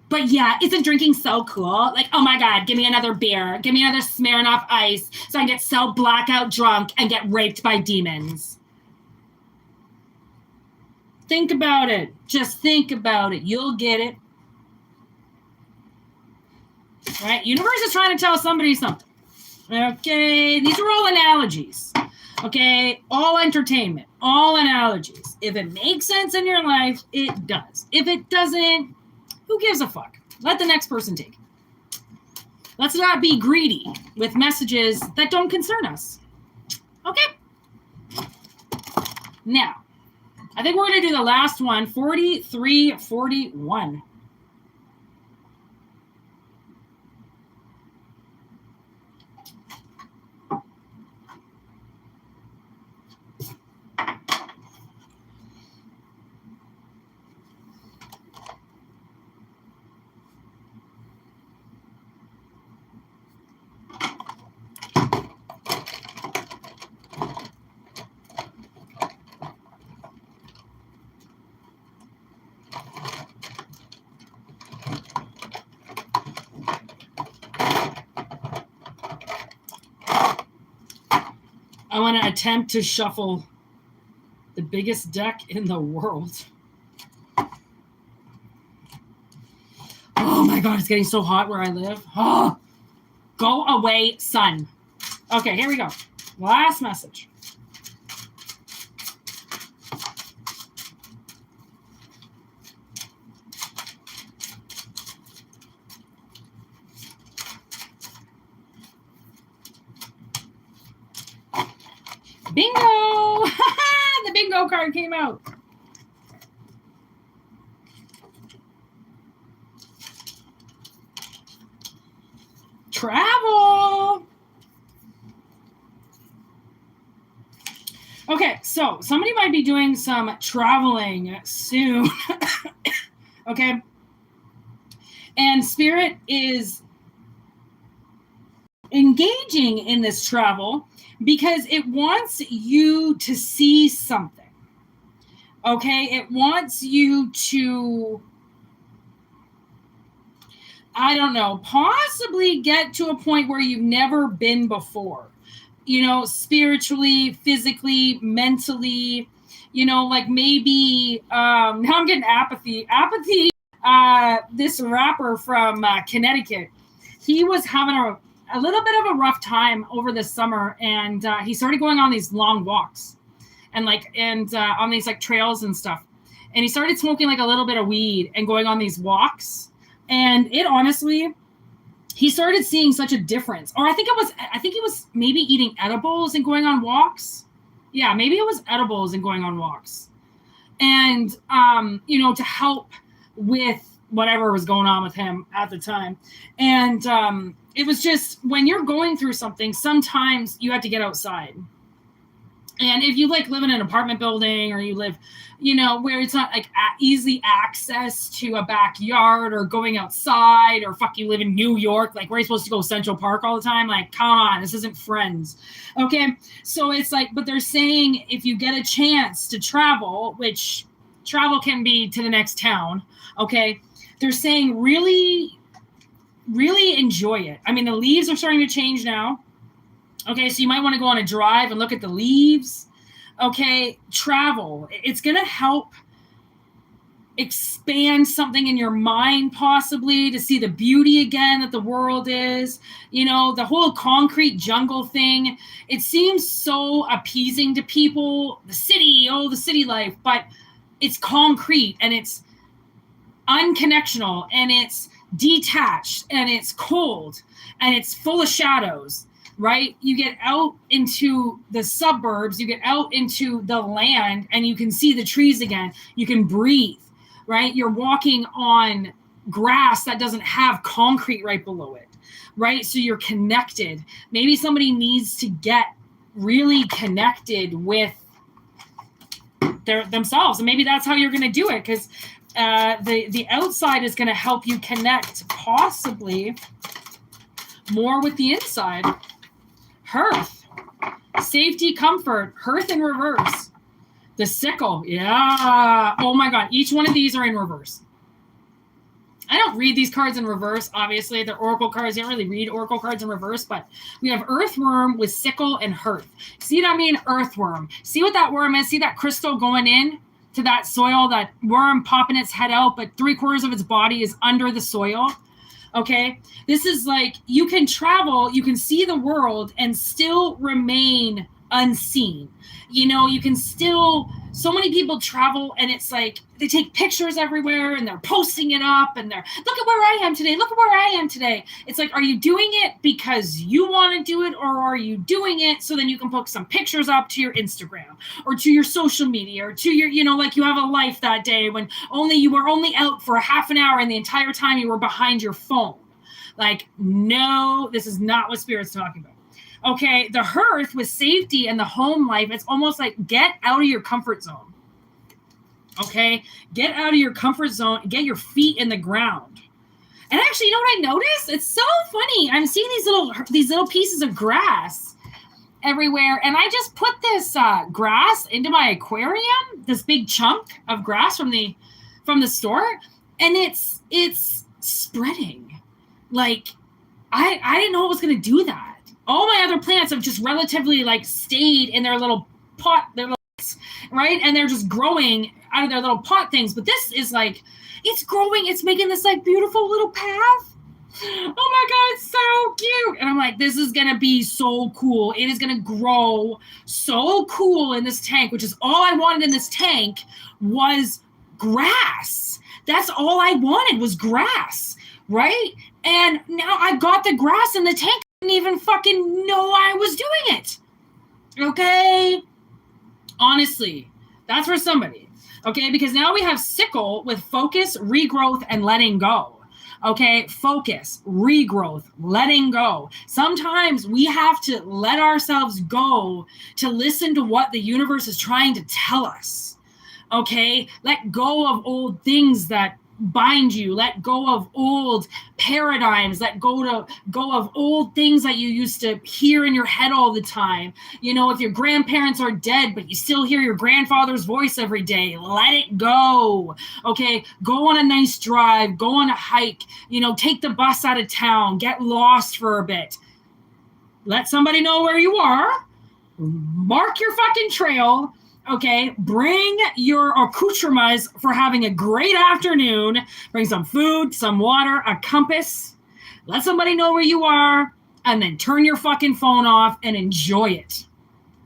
But yeah, isn't drinking so cool? Like, oh my God, give me another beer. Give me another Smirnoff Ice so I can get so blackout drunk and get raped by demons. Think about it. Just think about it. You'll get it. All right? Universe is trying to tell somebody something. Okay? These are all analogies. Okay? All entertainment. All analogies. If it makes sense in your life, it does. If it doesn't, who gives a fuck? Let the next person take it. Let's not be greedy with messages that don't concern us. Okay? Now, I think we're going to do the last one, 4341. I want to attempt to shuffle the biggest deck in the world. Oh my God, it's getting so hot where I live. Oh, go away, sun. Okay, here we go. Last message. Bingo! The bingo card came out. Travel. Okay, so somebody might be doing some traveling soon. Okay. And Spirit is engaging in this travel because it wants you to see something. Okay, it wants you to, I don't know, possibly get to a point where you've never been before. You know, spiritually, physically, mentally, you know, like maybe, now I'm getting apathy. Apathy, this rapper from Connecticut, he was having a little bit of a rough time over the summer, and he started going on these long walks and on these like trails and stuff. And he started smoking like a little bit of weed and going on these walks. And it honestly, he started seeing such a difference. Or I think he was maybe eating edibles and going on walks. Yeah, maybe it was edibles and going on walks. And, you know, to help with whatever was going on with him at the time. And it was just, when you're going through something, sometimes you have to get outside. And if you like live in an apartment building, or you live, you know, where it's not like easy access to a backyard or going outside, or fuck, you live in New York, like where are you supposed to go, Central Park all the time? Like, come on, this isn't Friends. Okay. So it's like, but they're saying if you get a chance to travel, which travel can be to the next town. Okay. They're saying really, really enjoy it. I mean, the leaves are starting to change now. Okay, so you might want to go on a drive and look at the leaves. Okay, travel. It's going to help expand something in your mind, possibly, to see the beauty again that the world is. You know, the whole concrete jungle thing, it seems so appeasing to people. The city, the city life, but it's concrete, and it's unconnectional, and it's detached, and it's cold, and it's full of shadows. Right? You get out into the suburbs, you get out into the land, and you can see the trees again. You can breathe, right? You're walking on grass that doesn't have concrete right below it, right? So you're connected. Maybe somebody needs to get really connected with themselves, and maybe that's how you're going to do it, because the outside is going to help you connect possibly more with the inside. Hearth, safety, comfort, hearth in reverse. The sickle, yeah. Oh my God, each one of these are in reverse. I don't read these cards in reverse, obviously. They're oracle cards. You don't really read oracle cards in reverse, but we have earthworm with sickle and hearth. See what I mean? Earthworm. See what that worm is? See that crystal going in to that soil, that worm popping its head out, but 3/4 of its body is under the soil. Okay, this is like, you can travel, you can see the world and still remain unseen. You know, you can still, so many people travel, and it's like they take pictures everywhere and they're posting it up, and they're, look at where I am today, look at where I am today. It's like, are you doing it because you want to do it, or are you doing it so then you can put some pictures up to your Instagram or to your social media, or to your, you know, like you have a life that day when you were only out for a half an hour and the entire time you were behind your phone. Like, no, this is not what Spirit's talking about. Okay, the hearth with safety and the home life, it's almost like get out of your comfort zone. Okay, get out of your comfort zone, get your feet in the ground. And actually, you know what I noticed? It's so funny. I'm seeing these little pieces of grass everywhere, and I just put this grass into my aquarium, this big chunk of grass from the store, and it's spreading. Like, I didn't know it was going to do that. All my other plants have just relatively like stayed in their little pot, right? And they're just growing out of their little pot things. But this is like, it's growing. It's making this like beautiful little path. Oh my God, it's so cute. And I'm like, this is going to be so cool. It is going to grow so cool in this tank, which is all I wanted in this tank was grass. That's all I wanted was grass, right? And now I got the grass in the tank. Didn't even fucking know I was doing it. Okay? Honestly, that's for somebody. Okay? Because now we have sickle with focus, regrowth, and letting go. Okay, focus, regrowth, letting go. Sometimes we have to let ourselves go to listen to what the universe is trying to tell us. Okay, let go of old things that bind you. Let go of old paradigms. Let go of old things that you used to hear in your head all the time. You know, if your grandparents are dead, but you still hear your grandfather's voice every day, let it go. Okay, go on a nice drive, go on a hike, you know, take the bus out of town, get lost for a bit. Let somebody know where you are, mark your fucking trail. Okay, bring your accoutrements for having a great afternoon. Bring some food, some water, a compass. Let somebody know where you are, and then turn your fucking phone off and enjoy it.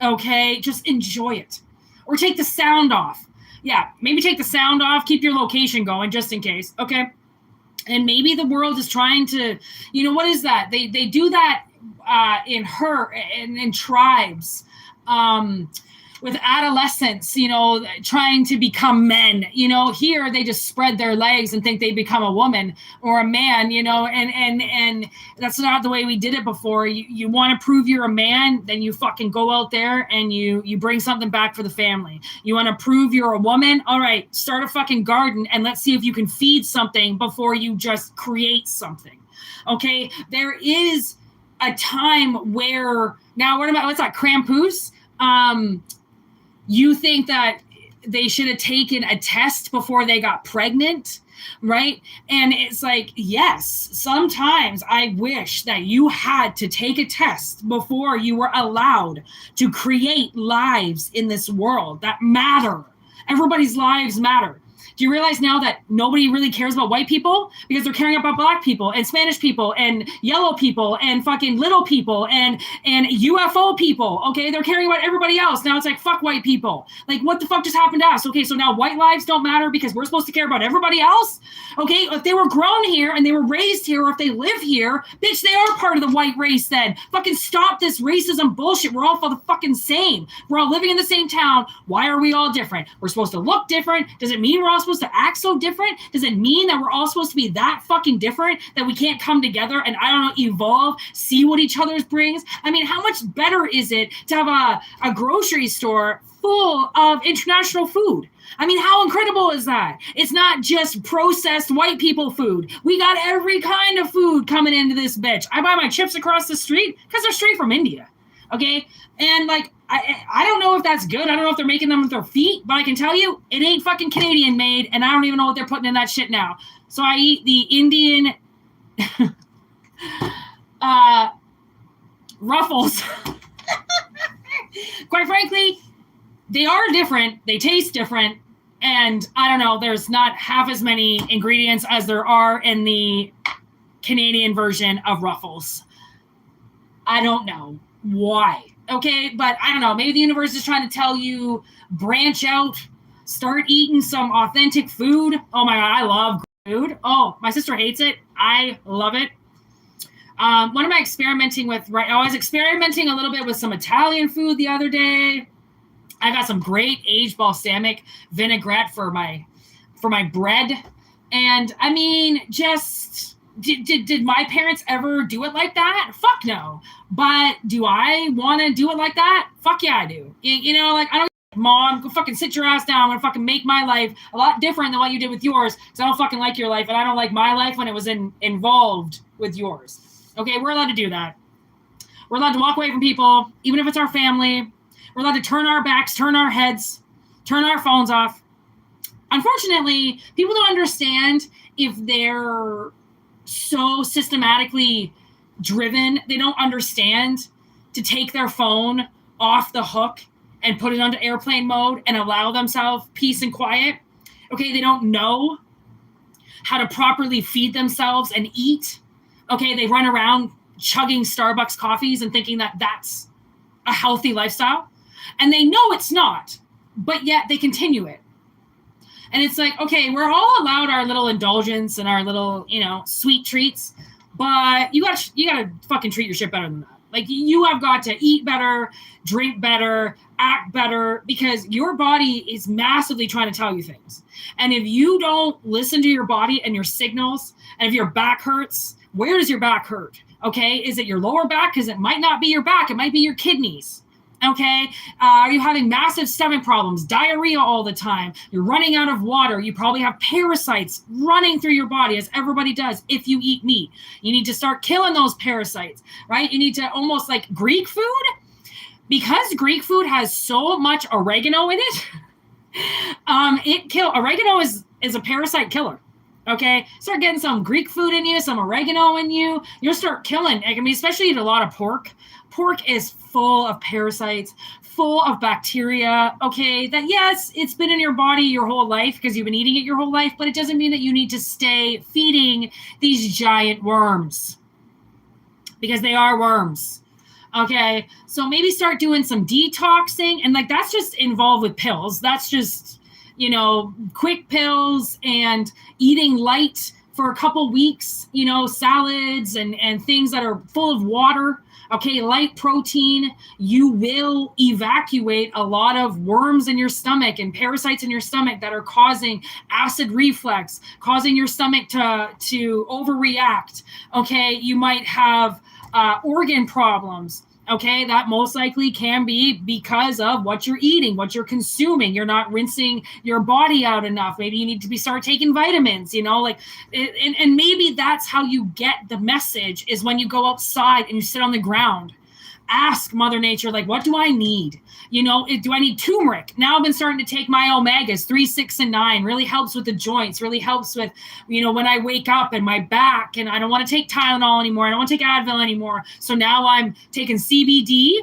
Okay, just enjoy it. Or take the sound off. Yeah, maybe take the sound off, keep your location going just in case. Okay, and maybe the world is trying to, you know, what is that? They do that in tribes. With adolescents, you know, trying to become men, you know, here they just spread their legs and think they become a woman or a man, you know, and that's not the way we did it before. You want to prove you're a man, then you fucking go out there and you bring something back for the family. You want to prove you're a woman? All right, start a fucking garden and let's see if you can feed something before you just create something. Okay, there is a time where, now what's that, Krampus? You think that they should have taken a test before they got pregnant, right? And it's like, yes, sometimes I wish that you had to take a test before you were allowed to create lives in this world that matter. Everybody's lives matter. Do you realize now that nobody really cares about white people because they're caring about black people and Spanish people and yellow people and fucking little people and UFO people? Okay, they're caring about everybody else. Now it's like, fuck white people. Like, what the fuck just happened to us? Okay, so now white lives don't matter because we're supposed to care about everybody else? Okay, if they were grown here and they were raised here, or if they live here, bitch, they are part of the white race then. Fucking stop this racism bullshit. We're all the fucking same. We're all living in the same town. Why are we all different? We're supposed to look different. Does it mean we're all supposed to act so different? Does it mean that we're all supposed to be that fucking different that we can't come together and, I don't know, evolve, see what each other's brings? I mean, how much better is it to have a grocery store full of international food? I mean, how incredible is that? It's not just processed white people food. We got every kind of food coming into this bitch. I buy my chips across the street because they're straight from India. Okay? And like, I don't know if that's good. I don't know if they're making them with their feet, but I can tell you it ain't fucking Canadian made, and I don't even know what they're putting in that shit now. So I eat the Indian Ruffles. Quite frankly, they are different. They taste different. And I don't know, there's not half as many ingredients as there are in the Canadian version of Ruffles. I don't know why. Okay, but I don't know. Maybe the universe is trying to tell you, branch out, start eating some authentic food. Oh my God, I love food. Oh, my sister hates it. I love it. What am I experimenting with? Right, I was experimenting a little bit with some Italian food the other day. I got some great aged balsamic vinaigrette for my bread. And I mean, just... Did my parents ever do it like that? Fuck no. But do I want to do it like that? Fuck yeah, I do. You know, like, I don't, Mom, go fucking sit your ass down. I'm going to fucking make my life a lot different than what you did with yours, because I don't fucking like your life, and I don't like my life when it was involved with yours. Okay, we're allowed to do that. We're allowed to walk away from people, even if it's our family. We're allowed to turn our backs, turn our heads, turn our phones off. Unfortunately, people don't understand if they're so systematically driven, they don't understand to take their phone off the hook and put it onto airplane mode and allow themselves peace and quiet. Okay, they don't know how to properly feed themselves and eat. Okay, they run around chugging Starbucks coffees and thinking that that's a healthy lifestyle. And they know it's not, but yet they continue it. And it's like, okay, we're all allowed our little indulgence and our little, you know, sweet treats, but you gotta fucking treat your shit better than that. Like, you have got to eat better, drink better, act better, because your body is massively trying to tell you things. And if you don't listen to your body and your signals, and if your back hurts, where does your back hurt? Okay, is it your lower back? Because it might not be your back, it might be your kidneys. Okay, are you having massive stomach problems, diarrhea all the time? You're running out of water. You probably have parasites running through your body, as everybody does if you eat meat. You need to start killing those parasites, right? You need to almost like Greek food, because Greek food has so much oregano in it. Oregano is a parasite killer. Okay, start getting some Greek food in you, some oregano in you. You'll start killing. I mean, especially eat a lot of pork. Pork is full of parasites, full of bacteria. Okay, that yes, it's been in your body your whole life because you've been eating it your whole life, but it doesn't mean that you need to stay feeding these giant worms, because they are worms. Okay, so maybe start doing some detoxing, and like that's just involved with pills. That's just, quick pills and eating light for a couple weeks, salads and things that are full of water. Okay, light protein. You will evacuate a lot of worms in your stomach and parasites in your stomach that are causing acid reflux, causing your stomach to overreact. Okay, you might have organ problems. Okay, that most likely can be because of what you're eating, what you're consuming. You're not rinsing your body out enough. Maybe you need to start taking vitamins, and maybe that's how you get the message, is when you go outside and you sit on the ground. Ask Mother Nature, like, what do I need? Do I need turmeric? Now I've been starting to take my omegas, 3, 6, and 9. Really helps with the joints, really helps with, when I wake up and my back, and I don't want to take Tylenol anymore. I don't want to take Advil anymore. So now I'm taking CBD.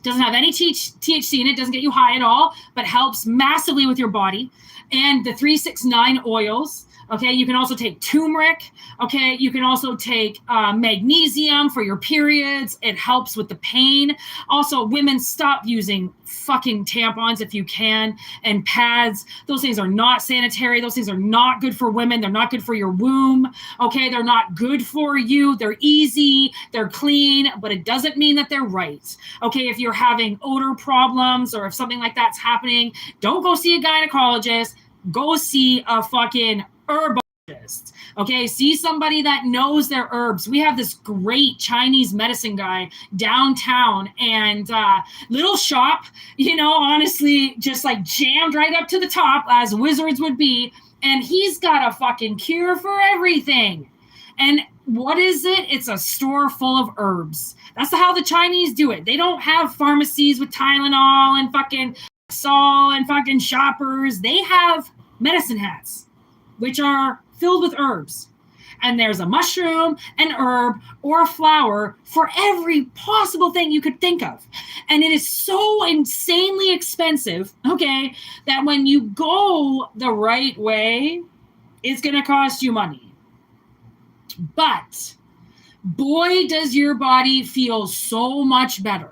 Doesn't have any THC in it, doesn't get you high at all, but helps massively with your body. And the 3, 6, 9 oils. Okay, you can also take turmeric. Okay, you can also take magnesium for your periods. It helps with the pain. Also, women, stop using fucking tampons if you can, and pads. Those things are not sanitary. Those things are not good for women. They're not good for your womb. Okay, they're not good for you. They're easy. They're clean, but it doesn't mean that they're right. Okay, if you're having odor problems or if something like that's happening, don't go see a gynecologist. Go see a fucking herbologist. Okay, see somebody that knows their herbs. We have this great Chinese medicine guy downtown, and little shop, honestly, just like jammed right up to the top, as wizards would be, and he's got a fucking cure for everything. And what is it? It's a store full of herbs. That's how the Chinese do it. They don't have pharmacies with Tylenol and fucking Sol and fucking shoppers. They have medicine hats, which are filled with herbs. And there's a mushroom, an herb, or a flower for every possible thing you could think of. And it is so insanely expensive, okay, that when you go the right way, it's going to cost you money. But boy, does your body feel so much better.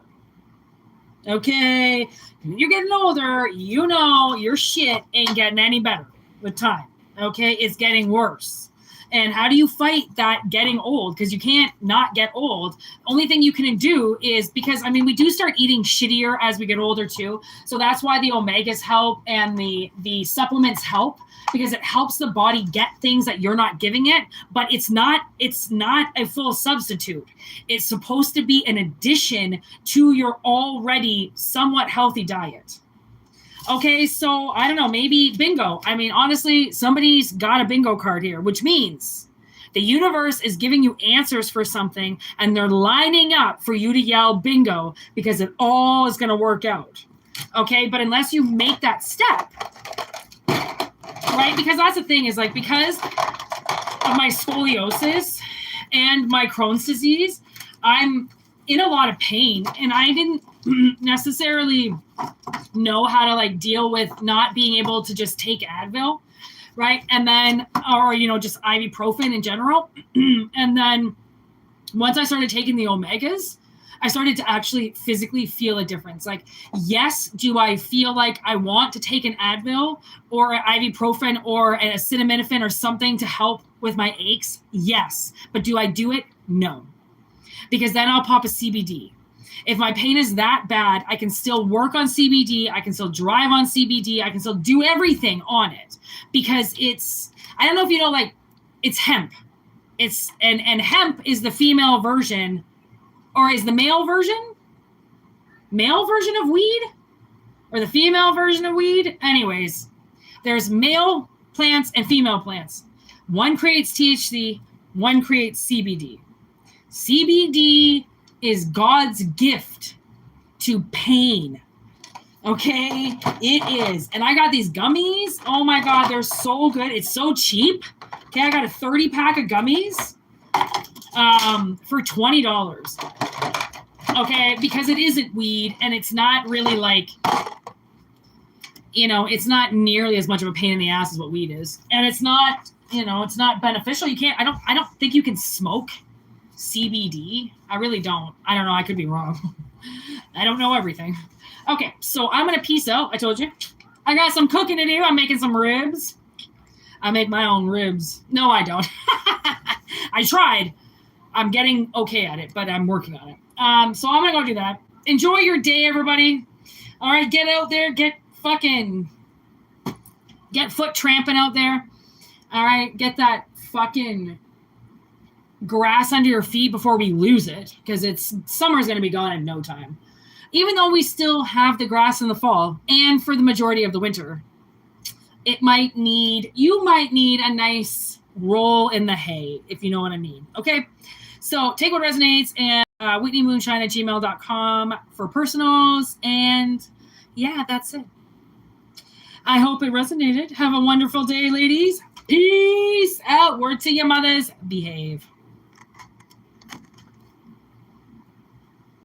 Okay, when you're getting older, your shit ain't getting any better with time. Okay, it's getting worse. And how do you fight that getting old? Because you can't not get old. Only thing you can do is, because we do start eating shittier as we get older too. So that's why the omegas help and the supplements help, because it helps the body get things that you're not giving it. But it's not a full substitute. It's supposed to be an addition to your already somewhat healthy diet. Okay, so I don't know, maybe bingo. Honestly, somebody's got a bingo card here, which means the universe is giving you answers for something, and they're lining up for you to yell bingo, because it all is going to work out. Okay, but unless you make that step, right? Because that's the thing, is like, because of my scoliosis and my Crohn's disease, I'm in a lot of pain, and I didn't necessarily know how to like deal with not being able to just take Advil, right? And then, or just ibuprofen in general. And then once I started taking the omegas, I started to actually physically feel a difference. Like, yes, do I feel like I want to take an Advil or an ibuprofen or an acetaminophen or something to help with my aches? Yes. But do I do it? No. because then I'll pop a CBD. If my pain is that bad, I can still work on CBD. I can still drive on CBD. I can still do everything on it because it's, I don't know if you know, like, it's hemp. It's, and hemp is the female version, or is the male version of weed, or the female version of weed. Anyways, there's male plants and female plants. One creates THC, one creates CBD. CBD is God's gift to pain. Okay, it is. And I got these gummies. Oh my God, they're so good. It's so cheap. Okay, I got a 30 pack of gummies for $20. Okay, because it isn't weed and it's not really like, you know, it's not nearly as much of a pain in the ass as what weed is. And it's not, you know, it's not beneficial. You can't, I don't think you can smoke CBD. I really don't. I don't know. I could be wrong. I don't know everything. Okay, so I'm going to peace out. I told you. I got some cooking to do. I'm making some ribs. I make my own ribs. No, I don't. I tried. I'm getting okay at it, but I'm working on it. So I'm going to go do that. Enjoy your day, everybody. All right, get out there. Get foot tramping out there. All right, get that fucking grass under your feet before we lose it, because summer's going to be gone in no time. Even though we still have the grass in the fall and for the majority of the winter, you might need a nice roll in the hay, if you know what I mean. Okay, so take what resonates, and whitneymoonshine@gmail.com for personals, and yeah, that's it. I hope it resonated. Have a wonderful day, ladies. Peace out. Word to your mothers. Behave.